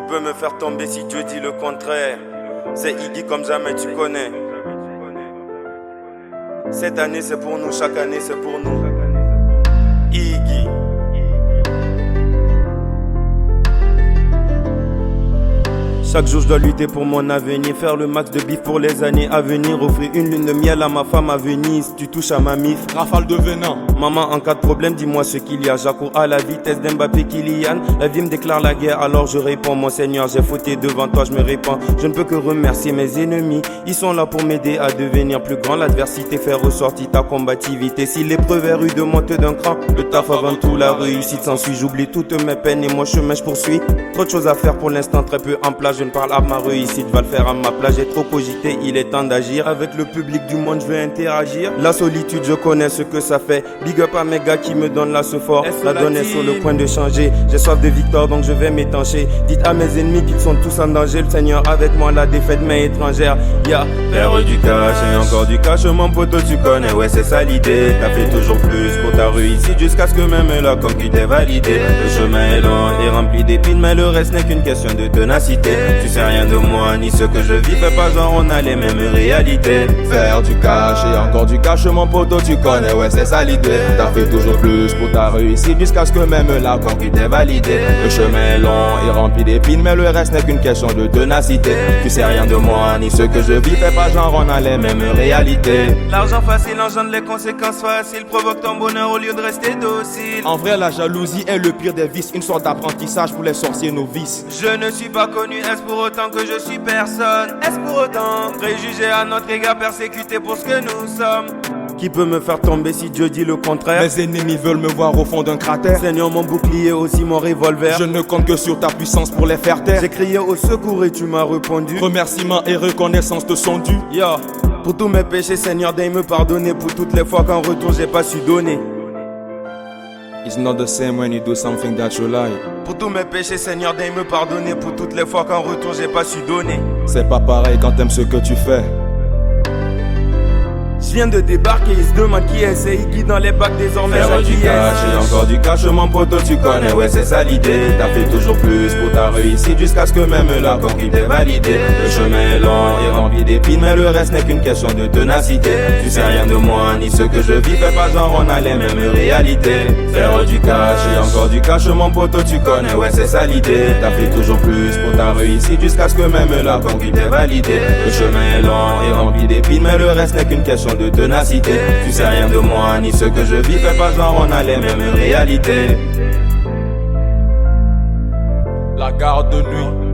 peux me faire tomber si Dieu dit le contraire? C'est Iggy comme jamais tu connais. Cette année c'est pour nous, chaque année c'est pour nous. Iggy. Chaque jour je dois lutter pour mon avenir, faire le max de bif pour les années à venir, offrir une lune de miel à ma femme à Venise. Tu touches à ma mif, rafale de venin. Maman, en cas de problème, dis-moi ce qu'il y a. J'accours à la vitesse d'Mbappé Kylian. La vie me déclare la guerre, alors je réponds. Mon Seigneur, j'ai fauté devant toi, je me répands. Je ne peux que remercier mes ennemis. Ils sont là pour m'aider à devenir plus grand. L'adversité fait ressortir ta combativité. Si l'épreuve est rude, monte d'un cran. Le taf avant tout, la réussite s'ensuit. J'oublie toutes mes peines et mon chemin je poursuis. Trop de choses à faire pour l'instant, très peu en place. Je ne parle à ma réussite, je vais le faire à ma place. J'ai trop cogité, il est temps d'agir. Avec le public du monde, je veux interagir. La solitude, je connais ce que ça fait. Big up à mes gars qui me donnent la force. La donne est sur le point de changer. J'ai soif de victoire donc je vais m'étancher. Dites à mes ennemis qu'ils sont tous en danger. Le Seigneur avec moi, la défaite m'est étrangère. Faire du cash et encore du cash, mon poteau tu connais. Ouais c'est ça l'idée. T'as fait toujours plus pour ta réussite jusqu'à ce que même la conquête est validée. Le chemin est long et rempli d'épines, mais le reste n'est qu'une question de ténacité. Tu sais rien de moi ni ce que je vis. Fais pas genre on a les mêmes réalités. Faire du cash et encore du cash, mon poteau tu connais. Ouais c'est ça l'idée. T'as fait toujours plus pour ta réussite jusqu'à ce que même la conquête est validée. Le chemin est long et rempli d'épines, mais le reste n'est qu'une question de ténacité. Tu sais rien de moi ni ce que je vis. Fais pas genre on a les mêmes réalités. L'argent facile engendre les conséquences faciles, provoque ton bonheur au lieu de rester docile. En vrai la jalousie est le pire des vices, une sorte d'apprentissage pour les sorciers novices. Je ne suis pas connu, est-ce pour autant que je suis personne? Est-ce pour autant préjugé à notre égard, persécuté pour ce que nous sommes? Qui peut me faire tomber si Dieu dit le contraire? Mes ennemis veulent me voir au fond d'un cratère. Seigneur, mon bouclier, aussi mon revolver. Je ne compte que sur ta puissance pour les faire taire. J'ai crié au secours et tu m'as répondu. Remerciements et reconnaissance te sont dus. Pour tous mes péchés, Seigneur, daigne me pardonner. Pour toutes les fois qu'en retour j'ai pas su donner. It's not the same when you do something that you like. Pour tous mes péchés, Seigneur, daigne me pardonner. Pour toutes les fois qu'en retour j'ai pas su donner. C'est pas pareil quand t'aimes ce que tu fais. Je viens de débarquer, il se demande qui est, c'est Iggy dans les bacs désormais. Faire du cash et encore du cash, mon poteau tu connais. Ouais c'est ça l'idée. T'as fait toujours plus pour ta réussite jusqu'à ce que même la conquête est validée. Le chemin est long et rempli d'épines, mais le reste n'est qu'une question de ténacité. Tu sais rien de moi ni ce que je vis. Fais pas genre on a les mêmes réalités. Faire du cash et encore du cash, mon poteau tu connais. Ouais c'est ça l'idée. T'as fait toujours plus pour ta réussite jusqu'à ce que même la conquête est validée. Le chemin est long et rempli d'épines, mais le reste n'est qu'une question de ténacité. Tu sais rien de moi ni ce que je vis. Fais pas genre on a les mêmes réalités. La garde de nuit.